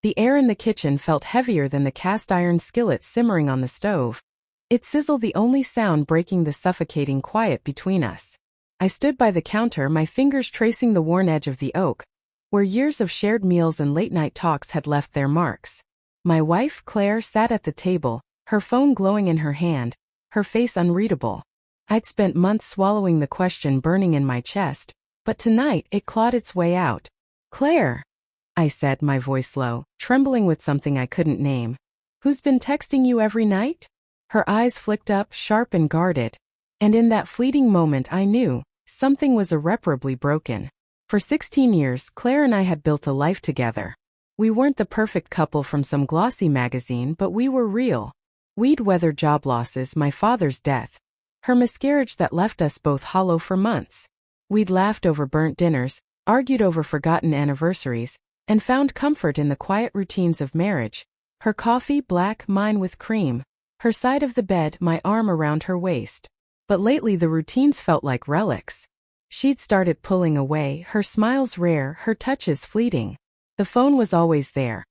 The air in the kitchen felt heavier than the cast-iron skillet simmering on the stove. It sizzled, the only sound breaking the suffocating quiet between us. I stood by the counter, my fingers tracing the worn edge of the oak, where years of shared meals and late-night talks had left their marks. My wife, Claire, sat at the table, her phone glowing in her hand, her face unreadable. I'd spent months swallowing the question burning in my chest, but tonight it clawed its way out. "Claire," I said, my voice low, trembling with something I couldn't name. "Who's been texting you every night?" Her eyes flicked up, sharp and guarded, and in that fleeting moment I knew something was irreparably broken. For 16 years, Claire and I had built a life together. We weren't the perfect couple from some glossy magazine, but we were real. We'd weathered job losses, my father's death, her miscarriage that left us both hollow for months. We'd laughed over burnt dinners, argued over forgotten anniversaries, and found comfort in the quiet routines of marriage. Her coffee black, mine with cream. Her side of the bed, my arm around her waist. But lately the routines felt like relics. She'd started pulling away, her smiles rare, her touches fleeting. The phone was always there.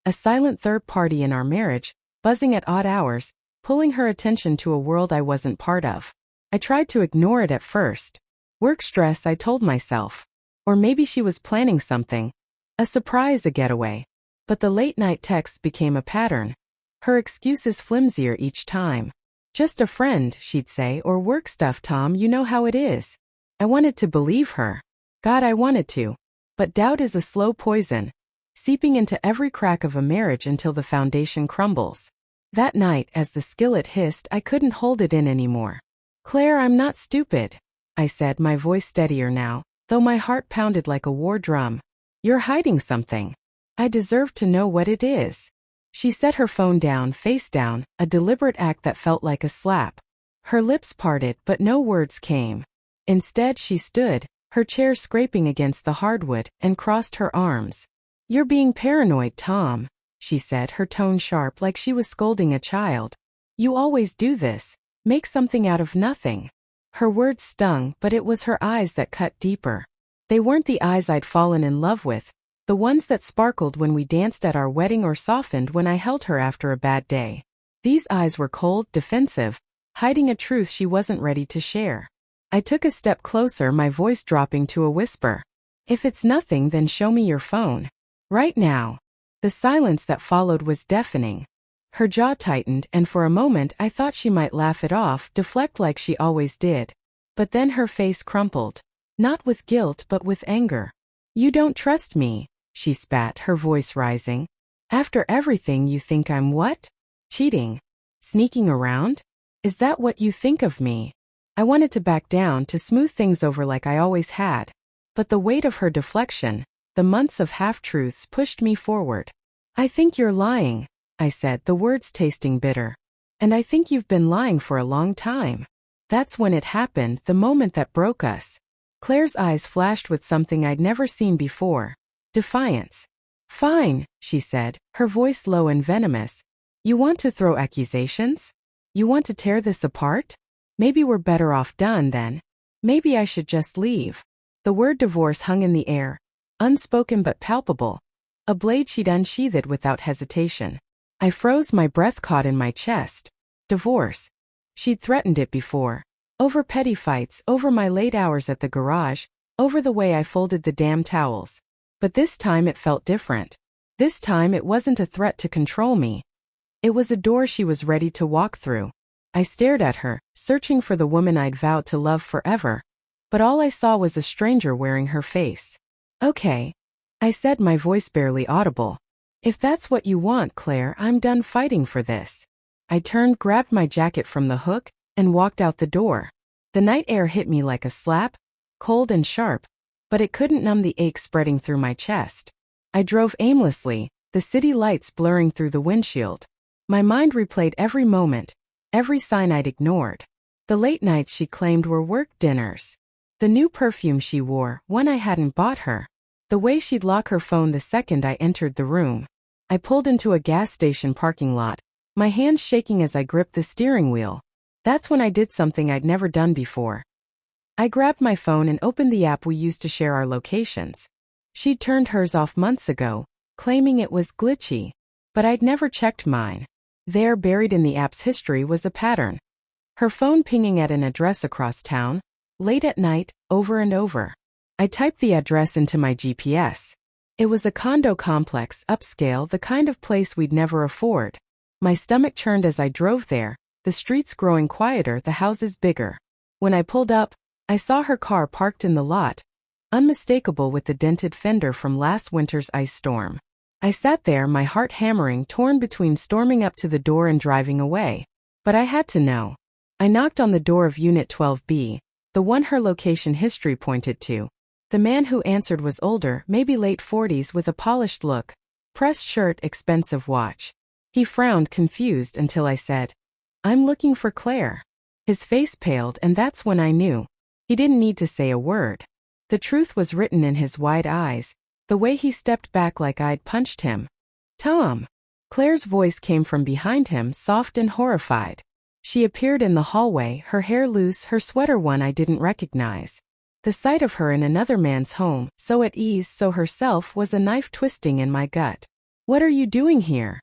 A silent third party in our marriage, buzzing at odd hours, pulling her attention to a world I wasn't part of. I tried to ignore it at first. Work stress, I told myself. Or maybe she was planning something. A surprise, a getaway. But the late-night texts became a pattern. Her excuses flimsier each time. "Just a friend," she'd say, or "work stuff, Tom, you know how it is." I wanted to believe her. God, I wanted to. But doubt is a slow poison, seeping into every crack of a marriage until the foundation crumbles. That night, as the skillet hissed, I couldn't hold it in anymore. "Claire, I'm not stupid," I said, my voice steadier now, though my heart pounded like a war drum. "You're hiding something. I deserve to know what it is." She set her phone down, face down, a deliberate act that felt like a slap. Her lips parted, but no words came. Instead, she stood, her chair scraping against the hardwood, and crossed her arms. "You're being paranoid, Tom," she said, her tone sharp like she was scolding a child. "You always do this, make something out of nothing." Her words stung, but it was her eyes that cut deeper. They weren't the eyes I'd fallen in love with, the ones that sparkled when we danced at our wedding or softened when I held her after a bad day. These eyes were cold, defensive, hiding a truth she wasn't ready to share. I took a step closer, my voice dropping to a whisper. "If it's nothing, then show me your phone. Right now." The silence that followed was deafening. Her jaw tightened, and for a moment I thought she might laugh it off, deflect like she always did. But then her face crumpled. Not with guilt, but with anger. "You don't trust me," she spat, her voice rising. "After everything, you think I'm what? Cheating? Sneaking around? Is that what you think of me?" I wanted to back down, to smooth things over like I always had. But the weight of her deflection, the months of half-truths, pushed me forward. "I think you're lying," I said, the words tasting bitter. "And I think you've been lying for a long time." That's when it happened, the moment that broke us. Claire's eyes flashed with something I'd never seen before. Defiance. "Fine," she said, her voice low and venomous. "You want to throw accusations? You want to tear this apart? Maybe we're better off done then. Maybe I should just leave." The word divorce hung in the air, unspoken but palpable. A blade she'd unsheathed without hesitation. I froze, my breath caught in my chest. Divorce. She'd threatened it before. Over petty fights, over my late hours at the garage, over the way I folded the damn towels. But this time it felt different. This time it wasn't a threat to control me. It was a door she was ready to walk through. I stared at her, searching for the woman I'd vowed to love forever. But all I saw was a stranger wearing her face. "Okay," I said, my voice barely audible. "If that's what you want, Claire, I'm done fighting for this." I turned, grabbed my jacket from the hook, and walked out the door. The night air hit me like a slap, cold and sharp, but it couldn't numb the ache spreading through my chest. I drove aimlessly, the city lights blurring through the windshield. My mind replayed every moment, every sign I'd ignored. The late nights she claimed were work dinners. The new perfume she wore, one I hadn't bought her. The way she'd lock her phone the second I entered the room. I pulled into a gas station parking lot, my hands shaking as I gripped the steering wheel. That's when I did something I'd never done before. I grabbed my phone and opened the app we used to share our locations. She'd turned hers off months ago, claiming it was glitchy. But I'd never checked mine. There, buried in the app's history, was a pattern. Her phone pinging at an address across town, late at night, over and over. I typed the address into my GPS. It was a condo complex, upscale, the kind of place we'd never afford. My stomach churned as I drove there, the streets growing quieter, the houses bigger. When I pulled up, I saw her car parked in the lot, unmistakable with the dented fender from last winter's ice storm. I sat there, my heart hammering, torn between storming up to the door and driving away. But I had to know. I knocked on the door of Unit 12B, the one her location history pointed to. The man who answered was older, maybe late 40s, with a polished look, pressed shirt, expensive watch. He frowned, confused, until I said, "I'm looking for Claire." His face paled, and that's when I knew. He didn't need to say a word. The truth was written in his wide eyes, the way he stepped back like I'd punched him. "Tom." Claire's voice came from behind him, soft and horrified. She appeared in the hallway, her hair loose, her sweater one I didn't recognize. The sight of her in another man's home, so at ease, so herself, was a knife twisting in my gut. "What are you doing here?"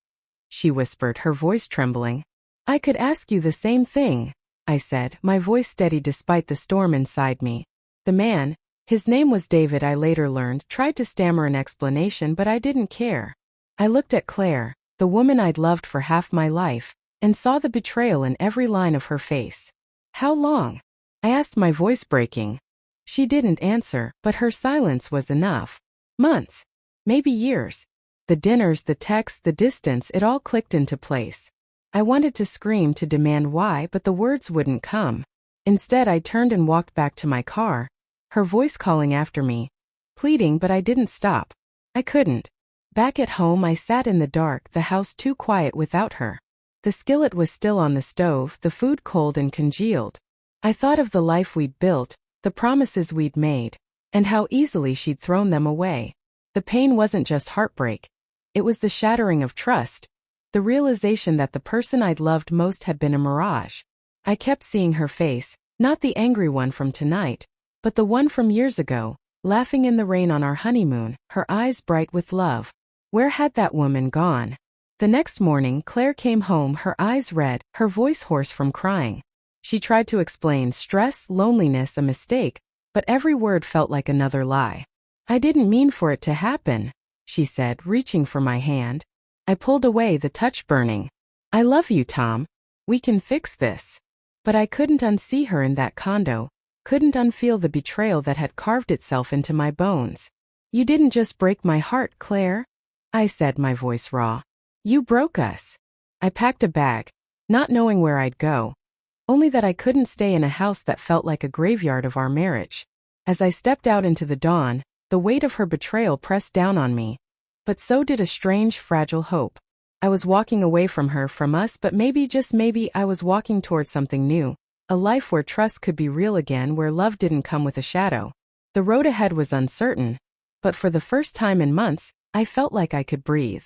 she whispered, her voice trembling. "I could ask you the same thing," I said, my voice steady despite the storm inside me. The man, his name was David, I later learned, tried to stammer an explanation, but I didn't care. I looked at Claire, the woman I'd loved for half my life, and saw the betrayal in every line of her face. "How long?" I asked, my voice breaking. She didn't answer, but her silence was enough. Months. Maybe years. The dinners, the texts, the distance, it all clicked into place. I wanted to scream, to demand why, but the words wouldn't come. Instead, I turned and walked back to my car, her voice calling after me, pleading, but I didn't stop. I couldn't. Back at home, I sat in the dark, the house too quiet without her. The skillet was still on the stove, the food cold and congealed. I thought of the life we'd built, the promises we'd made, and how easily she'd thrown them away. The pain wasn't just heartbreak. It was the shattering of trust, the realization that the person I'd loved most had been a mirage. I kept seeing her face, not the angry one from tonight, but the one from years ago, laughing in the rain on our honeymoon, her eyes bright with love. Where had that woman gone? The next morning, Claire came home, her eyes red, her voice hoarse from crying. She tried to explain stress, loneliness, a mistake, but every word felt like another lie. "I didn't mean for it to happen," she said, reaching for my hand. I pulled away, the touch burning. "I love you, Tom. We can fix this." But I couldn't unsee her in that condo, couldn't unfeel the betrayal that had carved itself into my bones. "You didn't just break my heart, Claire," I said, my voice raw. "You broke us." I packed a bag, not knowing where I'd go. Only that I couldn't stay in a house that felt like a graveyard of our marriage. As I stepped out into the dawn, the weight of her betrayal pressed down on me. But so did a strange, fragile hope. I was walking away from her, from us, but maybe, just maybe, I was walking towards something new. A life where trust could be real again, where love didn't come with a shadow. The road ahead was uncertain, but for the first time in months, I felt like I could breathe.